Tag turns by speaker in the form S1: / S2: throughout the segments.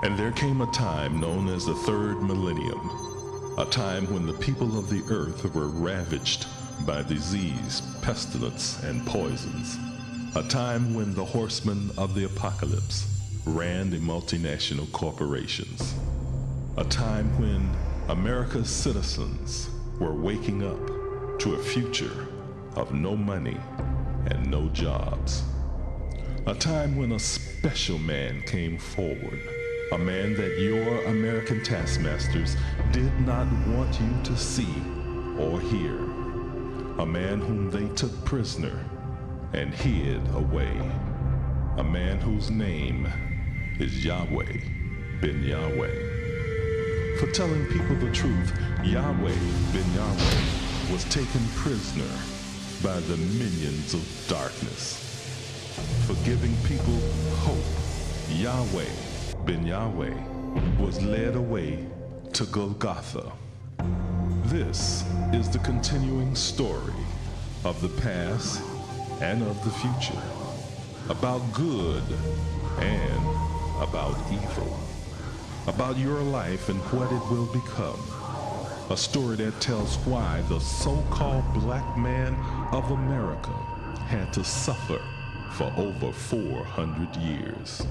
S1: And there came a time known as the third millennium, a time when the people of the earth were ravaged by disease, pestilence, and poisons, a time when the horsemen of the apocalypse ran the multinational corporations, a time when America's citizens were waking up to a future of no money and no jobs, a time when a special man came forward, a man that your American taskmasters did not want you to see or hear, a man whom they took prisoner and hid away, a man whose name is YahwehBenYahweh. For telling people the truth, YahwehBenYahweh was taken prisoner by the minions of darkness. For giving people hope, YahwehBenYahweh was led away to Golgotha. This is the continuing story of the past and of the future, about good and about evil, about your life and what it will become. A story that tells why the so-called black man of America had to suffer for over 400 years.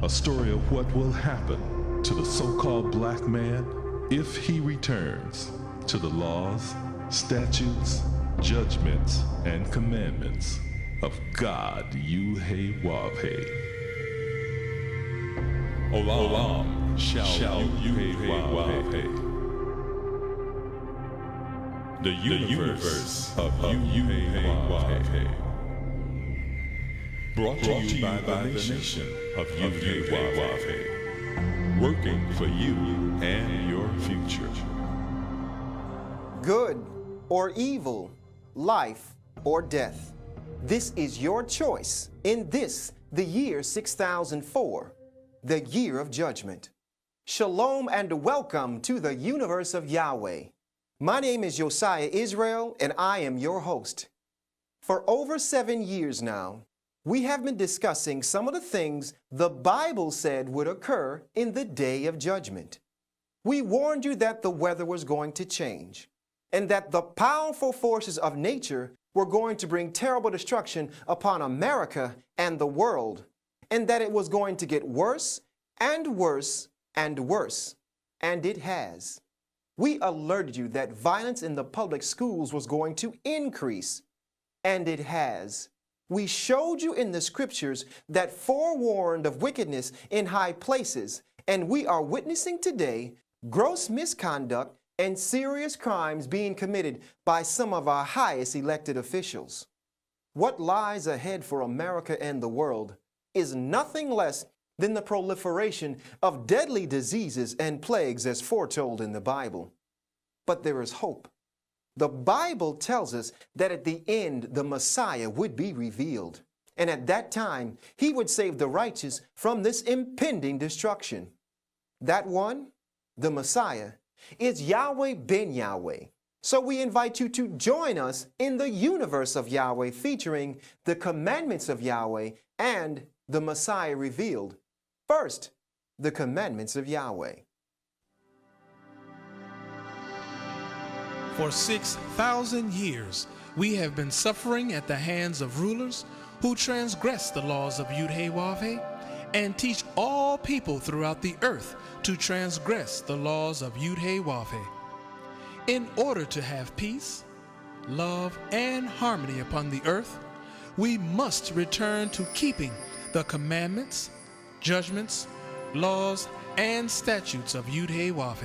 S1: A story of what will happen to the so-called black man if he returns to the laws, statutes, judgments, and commandments of God, Yahweh. Olam shall Yahweh. The universe of Yahweh. Brought to you by the nation of Yahweh. Working for you and your future.
S2: Good or evil, life or death. This is your choice in this, the year 6004, the year of judgment. Shalom and welcome to the universe of Yahweh. My name is Josiah Israel and I am your host. For over 7 years now, we have been discussing some of the things the Bible said would occur in the day of judgment. We warned you that the weather was going to change and that the powerful forces of nature were going to bring terrible destruction upon America and the world, and that it was going to get worse and worse and worse, and it has. We alerted you that violence in the public schools was going to increase, and it has. We showed you in the scriptures that forewarned of wickedness in high places, and we are witnessing today gross misconduct and serious crimes being committed by some of our highest elected officials. What lies ahead for America and the world is nothing less than the proliferation of deadly diseases and plagues as foretold in the Bible. But there is hope. The Bible tells us that at the end the Messiah would be revealed, and at that time he would save the righteous from this impending destruction. That one, the Messiah, is YahwehBenYahweh. So we invite you to join us in the universe of Yahweh, featuring the commandments of Yahweh and the Messiah revealed. First, the commandments of Yahweh.
S3: For 6,000 years, we have been suffering at the hands of rulers who transgress the laws of Yahweh and teach all people throughout the earth to transgress the laws of Yahweh. In order to have peace, love, and harmony upon the earth, we must return to keeping the commandments, judgments, laws, and statutes of Yahweh.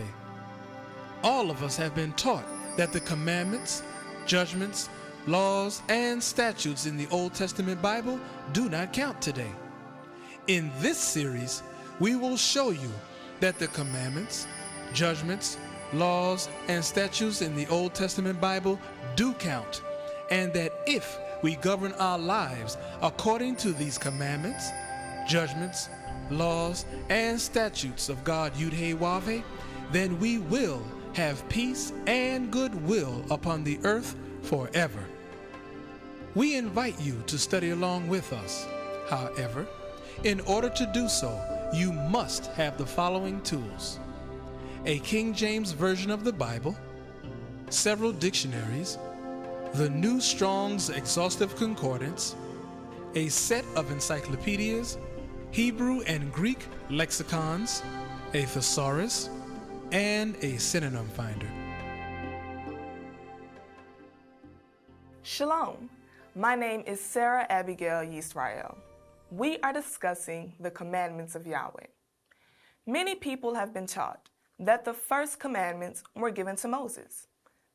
S3: All of us have been taught that the commandments, judgments, laws, and statutes in the Old Testament Bible do not count today. In this series, we will show you that the commandments, judgments, laws, and statutes in the Old Testament Bible do count, and that if we govern our lives according to these commandments, judgments, laws, and statutes of God Yahweh, then we will have peace and goodwill upon the earth forever. We invite you to study along with us. However, in order to do so, you must have the following tools: a King James Version of the Bible, several dictionaries, the New Strong's Exhaustive Concordance, a set of encyclopedias, Hebrew and Greek lexicons, a thesaurus, and a synonym finder.
S4: Shalom. My name is Sarah Abigail Yisrael. We are discussing the commandments of Yahweh. Many people have been taught that the first commandments were given to Moses.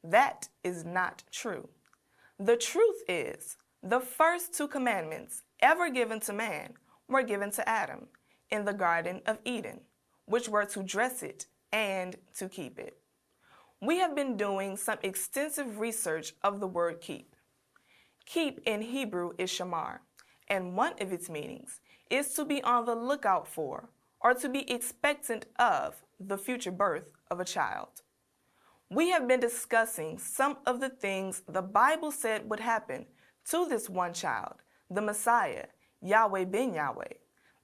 S4: That is not true. The truth is, the first two commandments ever given to man were given to Adam in the Garden of Eden, which were to dress it and to keep it. We have been doing some extensive research of the word keep. Keep in Hebrew is shamar, and one of its meanings is to be on the lookout for or to be expectant of the future birth of a child. We have been discussing some of the things the Bible said would happen to this one child, the Messiah, YahwehBenYahweh,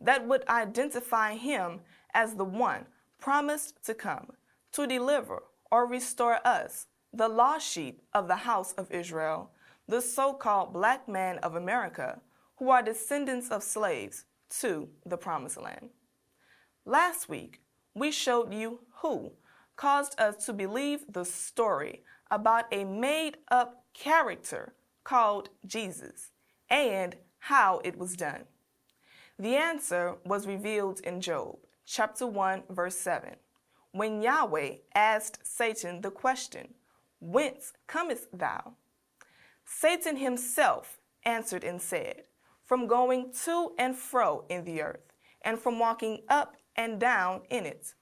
S4: that would identify him as the one promised to come to deliver or restore us, the lost sheep of the house of Israel, the so-called black man of America, who are descendants of slaves, to the promised land. Last week, we showed you who caused us to believe the story about a made-up character called Jesus and how it was done. The answer was revealed in Job, chapter 1, verse 7, when Yahweh asked Satan the question, "Whence comest thou?" Satan himself answered and said, "From going to and fro in the earth, and from walking up and down in it."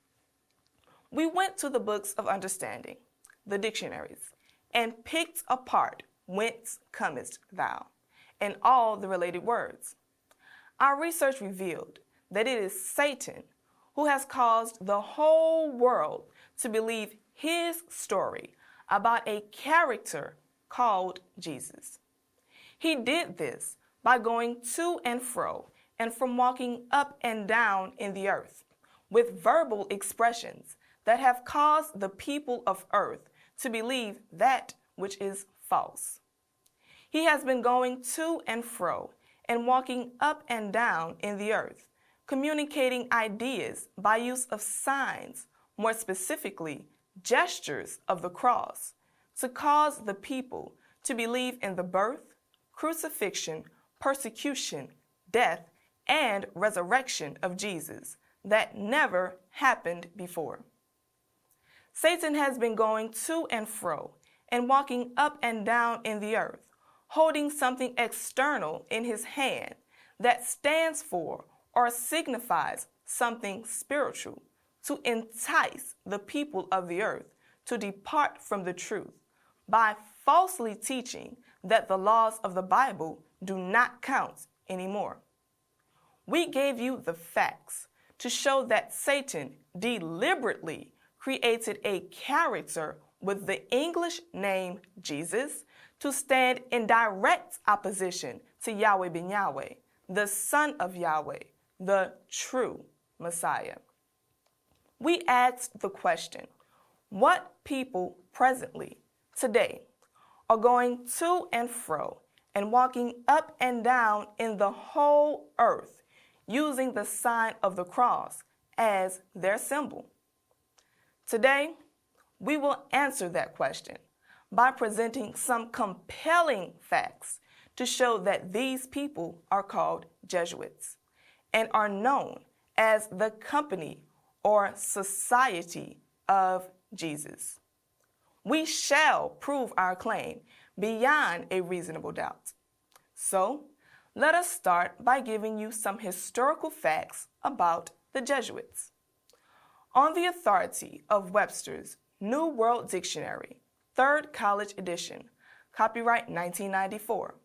S4: We went to the books of understanding, the dictionaries, and picked apart "whence comest thou" and all the related words. Our research revealed that it is Satan who has caused the whole world to believe his story about a character called Jesus. He did this by going to and fro and from walking up and down in the earth with verbal expressions that have caused the people of earth to believe that which is false. He has been going to and fro and walking up and down in the earth, communicating ideas by use of signs, more specifically, gestures of the cross, to cause the people to believe in the birth, crucifixion, persecution, death, and resurrection of Jesus that never happened before. Satan has been going to and fro and walking up and down in the earth, holding something external in his hand that stands for or signifies something spiritual to entice the people of the earth to depart from the truth by falsely teaching that the laws of the Bible do not count anymore. We gave you the facts to show that Satan deliberately created a character with the English name Jesus to stand in direct opposition to YahwehBenYahweh, the Son of Yahweh, the true Messiah. We asked the question, what people presently, today, are going to and fro and walking up and down in the whole earth using the sign of the cross as their symbol? Today, we will answer that question by presenting some compelling facts to show that these people are called Jesuits and are known as the Company or Society of Jesus. We shall prove our claim beyond a reasonable doubt. So, let us start by giving you some historical facts about the Jesuits. On the authority of Webster's New World Dictionary, 3rd College Edition, copyright 1994,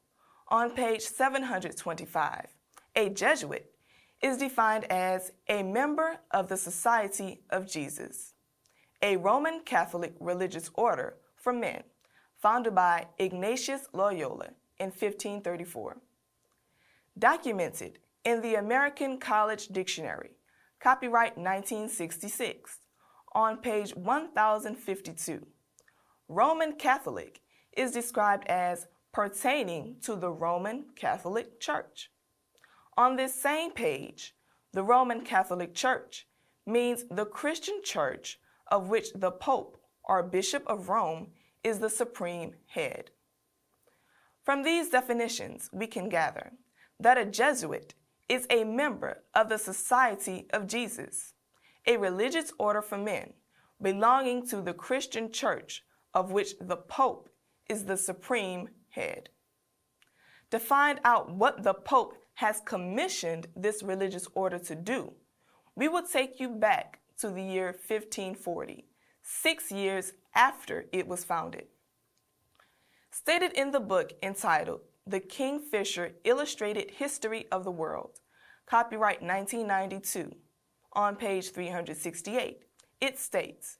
S4: on page 725, a Jesuit is defined as a member of the Society of Jesus, a Roman Catholic religious order for men, founded by Ignatius Loyola in 1534. Documented in the American College Dictionary, copyright 1966, on page 1052. Roman Catholic is described as pertaining to the Roman Catholic Church. On this same page, the Roman Catholic Church means the Christian church of which the Pope or Bishop of Rome is the supreme head. From these definitions, we can gather that a Jesuit is a member of the Society of Jesus, a religious order for men belonging to the Christian church of which the Pope is the supreme head. To find out what the Pope has commissioned this religious order to do, we will take you back to the year 1540, 6 years after it was founded. Stated in the book entitled The Kingfisher Illustrated History of the World, copyright 1992, on page 368, it states,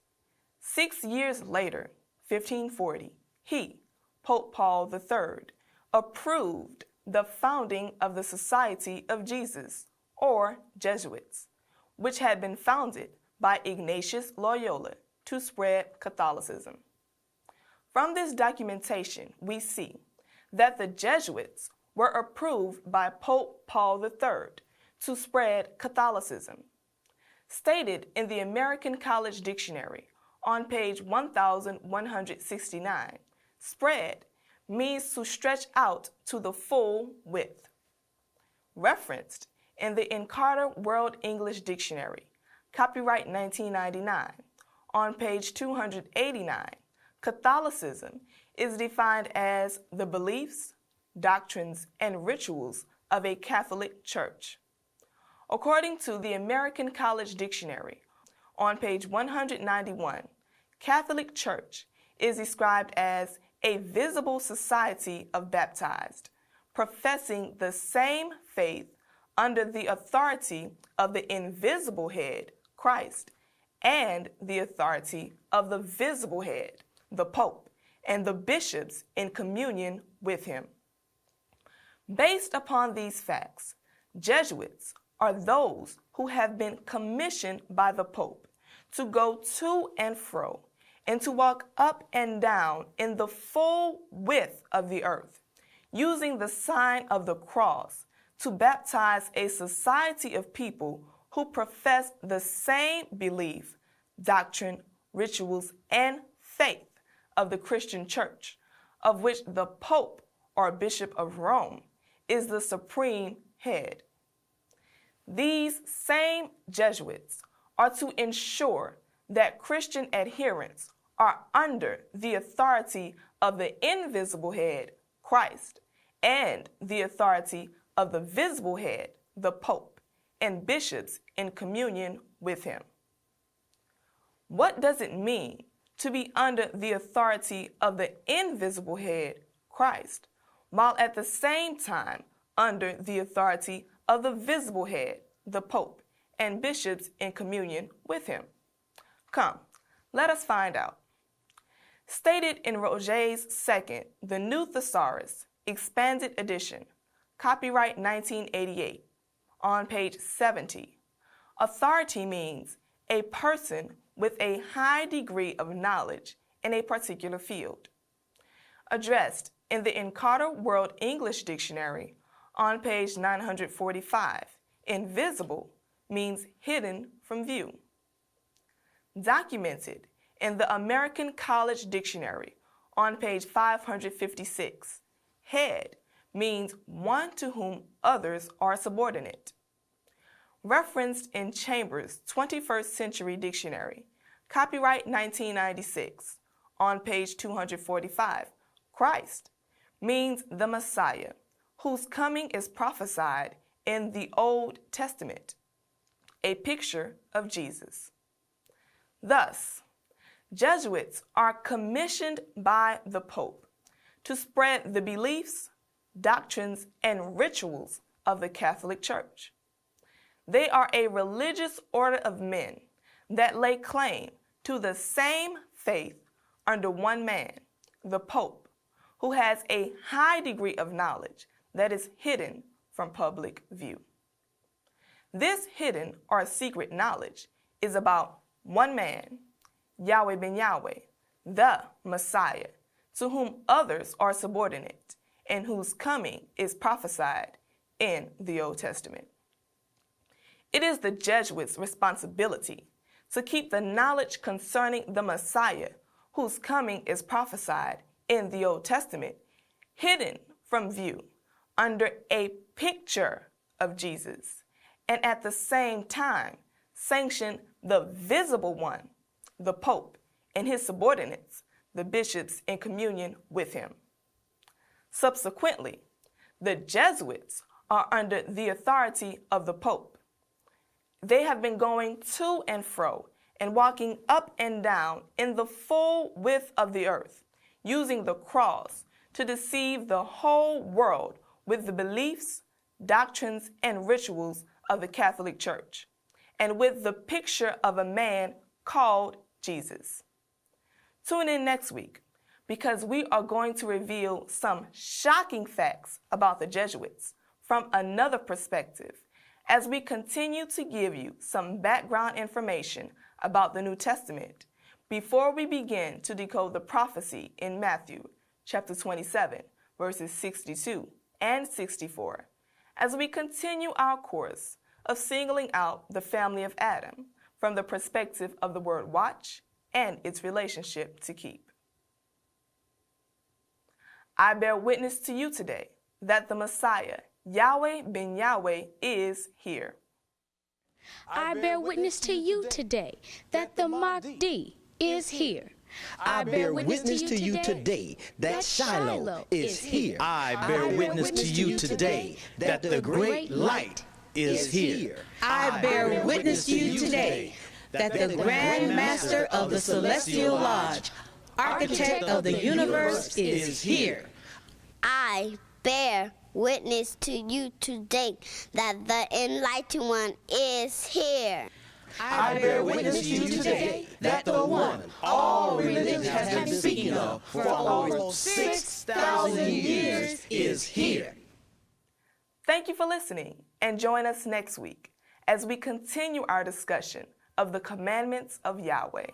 S4: 6 years later, 1540, he, Pope Paul III, approved the founding of the Society of Jesus, or Jesuits, which had been founded by Ignatius Loyola to spread Catholicism. From this documentation, we see that the Jesuits were approved by Pope Paul III to spread Catholicism. Stated in the American College Dictionary on page 1169, spread means to stretch out to the full width. Referenced in the Encarta World English Dictionary, copyright 1999, on page 289, Catholicism is defined as the beliefs, doctrines, and rituals of a Catholic church. According to the American College Dictionary, on page 191, Catholic Church is described as a visible society of baptized, professing the same faith under the authority of the invisible head, Christ, and the authority of the visible head, the Pope, and the bishops in communion with him. Based upon these facts, Jesuits are those who have been commissioned by the Pope to go to and fro and to walk up and down in the full width of the earth, using the sign of the cross to baptize a society of people who profess the same belief, doctrine, rituals, and faith of the Christian church, of which the Pope or Bishop of Rome is the supreme head. These same Jesuits are to ensure that Christian adherents are under the authority of the invisible head, Christ, and the authority of the visible head, the Pope, and bishops in communion with him. What does it mean to be under the authority of the invisible head, Christ, while at the same time under the authority of the visible head, the Pope, and bishops in communion with him? Come, let us find out. Stated in Roget's second, The New Thesaurus, Expanded Edition, copyright 1988, on page 70, authority means a person with a high degree of knowledge in a particular field. Addressed in the Encarta World English Dictionary on page 945, invisible means hidden from view. Documented in the American College Dictionary on page 556, head means one to whom others are subordinate. Referenced in Chambers' 21st Century Dictionary, copyright 1996, on page 245, Christ means the Messiah, whose coming is prophesied in the Old Testament, a picture of Jesus. Thus, Jesuits are commissioned by the Pope to spread the beliefs, doctrines, and rituals of the Catholic Church. They are a religious order of men that lay claim to the same faith under one man, the Pope, who has a high degree of knowledge that is hidden from public view. This hidden or secret knowledge is about one man, YahwehBenYahweh, the Messiah, to whom others are subordinate, and whose coming is prophesied in the Old Testament. It is the Jesuits' responsibility to keep the knowledge concerning the Messiah, whose coming is prophesied in the Old Testament, hidden from view under a picture of Jesus, and at the same time sanction the visible one, the Pope, and his subordinates, the bishops in communion with him. Subsequently, the Jesuits are under the authority of the Pope. They have been going to and fro and walking up and down in the full width of the earth, using the cross to deceive the whole world with the beliefs, doctrines, and rituals of the Catholic Church, and with the picture of a man called Jesus. Tune in next week, because we are going to reveal some shocking facts about the Jesuits from another perspective, as we continue to give you some background information about the New Testament before we begin to decode the prophecy in Matthew chapter 27, verses 62 and 64, as we continue our course of singling out the family of Adam from the perspective of the word watch and its relationship to keep. I bear witness to you today that the Messiah, YahwehBenYahweh, is here.
S5: I bear witness to you today that the Mahdi is here.
S6: I bear witness to you today that Shiloh is here.
S7: I bear witness to you today that the great light is here.
S8: I bear witness to you today that the Grand Master of the Celestial Lodge, Architect of the universe, is here.
S9: I bear witness to you today that the Enlightened One is here.
S6: I bear witness to you today that the one all religion has been speaking of for almost 6,000 years is here.
S4: Thank you for listening, and join us next week as we continue our discussion of the commandments of Yahweh.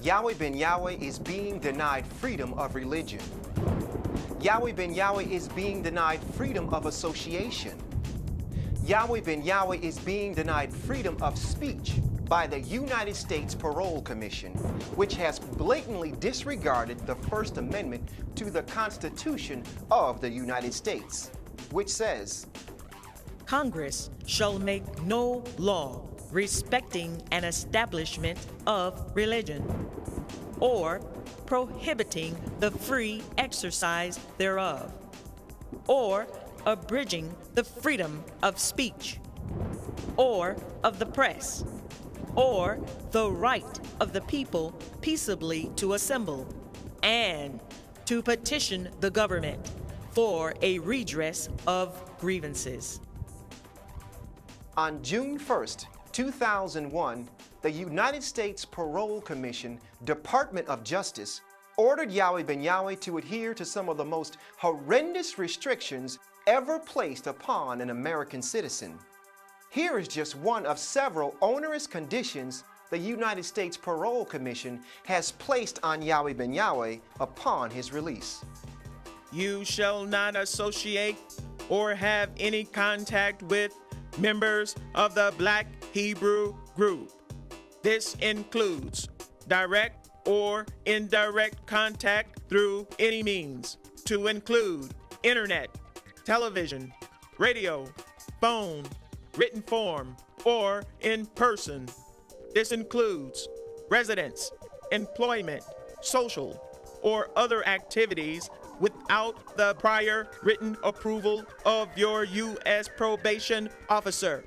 S2: YahwehBenYahweh is being denied freedom of religion. YahwehBenYahweh is being denied freedom of association. YahwehBenYahweh is being denied freedom of speech by the United States Parole Commission, which has blatantly disregarded the First Amendment to the Constitution of the United States, which says,
S8: Congress shall make no law respecting an establishment of religion, or prohibiting the free exercise thereof, or abridging the freedom of speech, or of the press, or the right of the people peaceably to assemble, and to petition the government for a redress of grievances.
S2: On June 1st, 2001, the United States Parole Commission, Department of Justice, ordered YahwehBenYahweh to adhere to some of the most horrendous restrictions ever placed upon an American citizen. Here is just one of several onerous conditions the United States Parole Commission has placed on YahwehBenYahweh upon his release.
S7: You shall not associate or have any contact with members of the Black Hebrew group. This includes direct or indirect contact through any means, to include internet, television, radio, phone, written form, or in person. This includes residence, employment, social, or other activities
S10: without the prior written approval of your U.S. probation officer.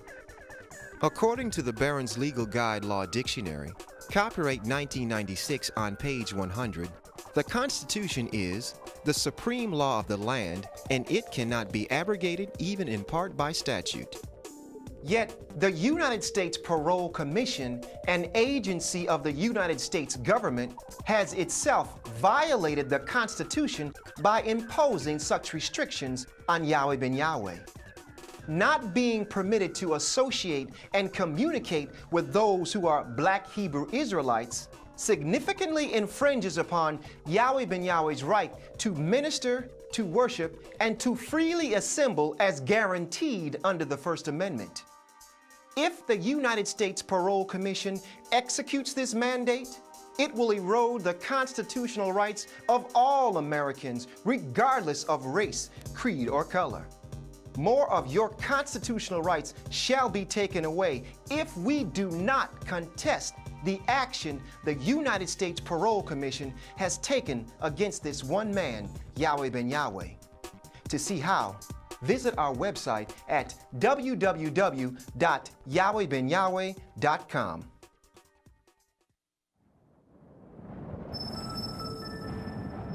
S2: According to the Barron's Legal Guide Law Dictionary, copyright 1996 on page 100, the Constitution is the supreme law of the land, and it cannot be abrogated even in part by statute. Yet, the United States Parole Commission, an agency of the United States government, has itself violated the Constitution by imposing such restrictions on YahwehBenYahweh. Not being permitted to associate and communicate with those who are Black Hebrew Israelites significantly infringes upon YahwehBenYahweh's right to minister, to worship, and to freely assemble as guaranteed under the First Amendment. If the United States Parole Commission executes this mandate, it will erode the constitutional rights of all Americans, regardless of race, creed, or color. More of your constitutional rights shall be taken away if we do not contest the action the United States Parole Commission has taken against this one man, YahwehBenYahweh. To see how, visit our website at www.YahwehBenYahweh.com.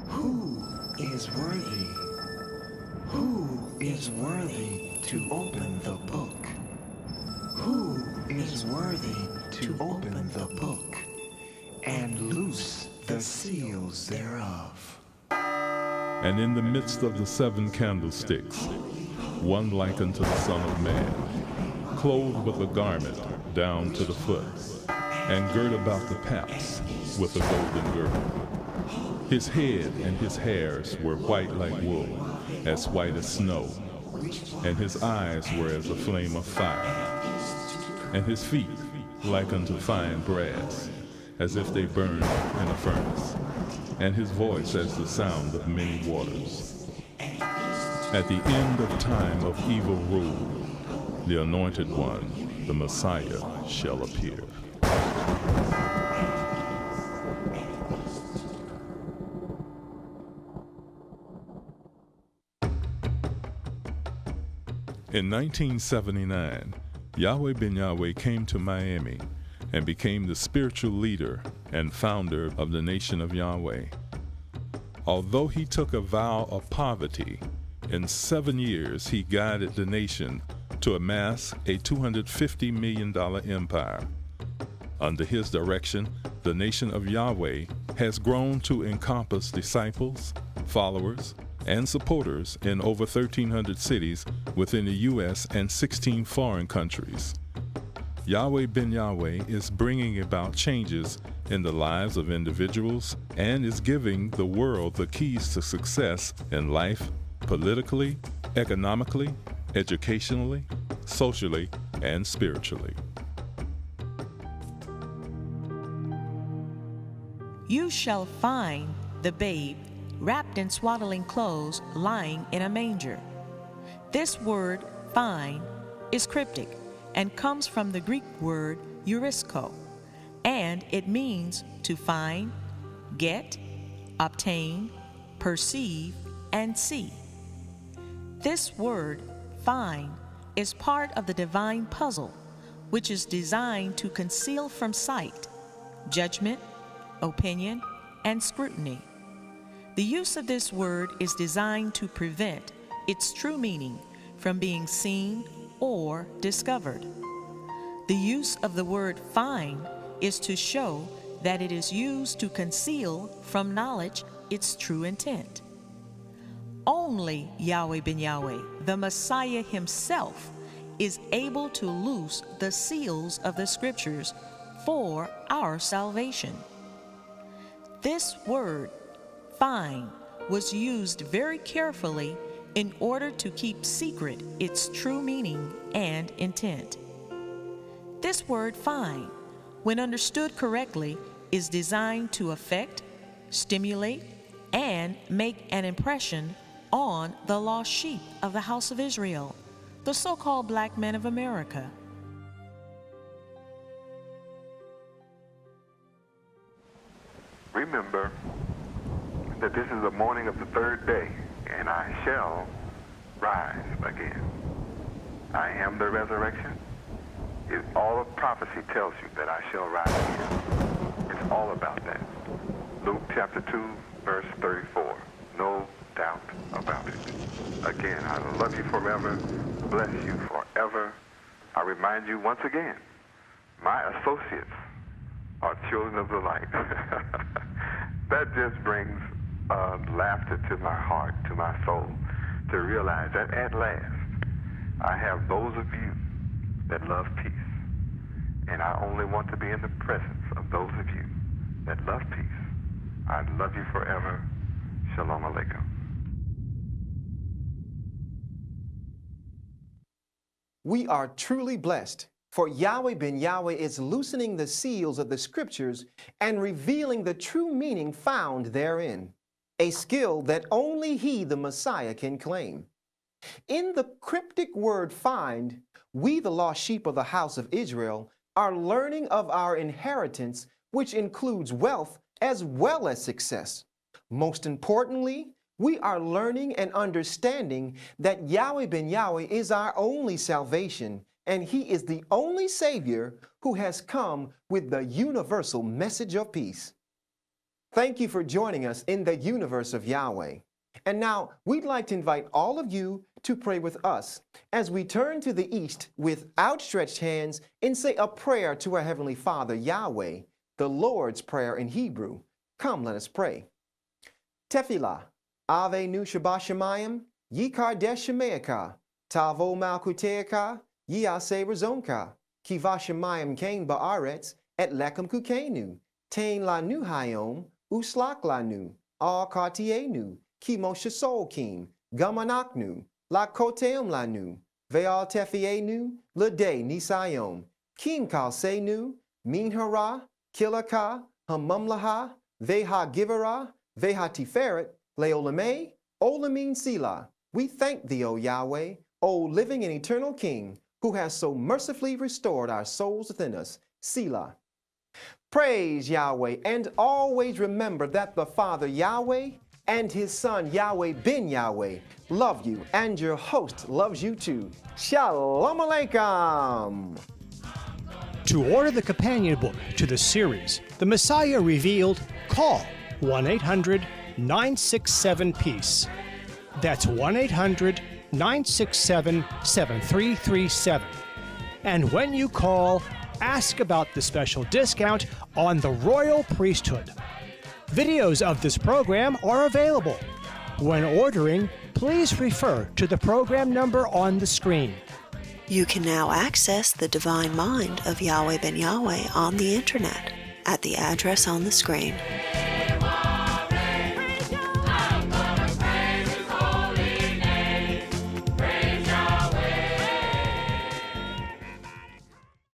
S11: Who is worthy? Who is worthy to open the book? Who is worthy to open the book and loose the seals thereof?
S1: And in the midst of the 7 candlesticks, one like unto the Son of Man, clothed with a garment down to the foot, and girt about the paps with a golden girdle. His head and his hairs were white like wool, as white as snow, and his eyes were as a flame of fire, and his feet like unto fine brass, as if they burned in a furnace, and his voice as the sound of many waters. At the end of time of evil rule, the Anointed One, the Messiah, shall appear. In 1979, YahwehBenYahweh came to Miami and became the spiritual leader and founder of the Nation of Yahweh. Although he took a vow of poverty, in 7 years he guided the nation to amass a $250 million empire. Under his direction, the Nation of Yahweh has grown to encompass disciples, followers, and supporters in over 1,300 cities within the U.S. and 16 foreign countries. YahwehBenYahweh is bringing about changes in the lives of individuals and is giving the world the keys to success in life, politically, economically, educationally, socially, and spiritually.
S12: You shall find the babe wrapped in swaddling clothes, lying in a manger. This word, find, is cryptic and comes from the Greek word eurisko, and it means to find, get, obtain, perceive, and see. This word, find, is part of the divine puzzle, which is designed to conceal from sight, judgment, opinion, and scrutiny. The use of this word is designed to prevent its true meaning from being seen or discovered. The use of the word find is to show that it is used to conceal from knowledge its true intent. Only YahwehBenYahweh, the Messiah himself, is able to loose the seals of the Scriptures for our salvation. This word, find, was used very carefully in order to keep secret its true meaning and intent. This word, find, when understood correctly, is designed to affect, stimulate, and make an impression on the lost sheep of the house of Israel, the so-called black men of America.
S13: Remember, that this is the morning of the third day, and I shall rise again. I am the resurrection. All of prophecy tells you that I shall rise again. It's all about that. Luke chapter 2, verse 34. No doubt about it. Again, I love you forever, bless you forever. I remind you once again, my associates are children of the light. That just brings laughter to my heart, to my soul, to realize that at last I have those of you that love peace. And I only want to be in the presence of those of you that love peace. I love you forever. Shalom Aleichem.
S2: We are truly blessed, for Yahweh Ben Yahweh is loosening the seals of the scriptures and revealing the true meaning found therein, a skill that only he, the Messiah, can claim. In the cryptic word find, we, the lost sheep of the house of Israel, are learning of our inheritance, which includes wealth as well as success. Most importantly, we are learning and understanding that Yahweh Ben Yahweh is our only salvation, and he is the only Savior who has come with the universal message of peace. Thank you for joining us in the universe of Yahweh. And now we'd like to invite all of you to pray with us as we turn to the east with outstretched hands and say a prayer to our Heavenly Father, Yahweh, the Lord's Prayer in Hebrew. Come, let us pray. Tefillah, Ave Nu Shabbat Shemayim, Yikar Desh Shemeaka, Tavo Malkuteaka, Yase Razonka, Kiva Shemayim Kain Ba'aretz, Et Lekem Kukenu, Tain Lanu Hayom, Uslak Lanu, Al Kartienu, Kimo Shasol Kim, Gamanaknu, La Koteum Lanu, Veal Tefienu, Lade Nisayom, Kim Kalsenu, Minhara, Kilaka, Hamumlaha, Veha Givera, Veha Tiferet, Leolame, Olamin Sila. We thank thee, O Yahweh, O living and eternal King, who has so mercifully restored our souls within us. Selah. Praise Yahweh, and always remember that the Father Yahweh and his Son Yahweh Ben Yahweh love you, and your host loves you too. Shalom Aleichem.
S14: To order the companion book to the series, The Messiah Revealed, call 1-800-967-PEACE. That's 1-800-967-7337. And when you call, ask about the special discount on the Royal Priesthood. Videos of this program are available. When ordering, please refer to the program number on the screen.
S15: You can now access the divine mind of Yahweh Ben Yahweh on the internet at the address on the screen.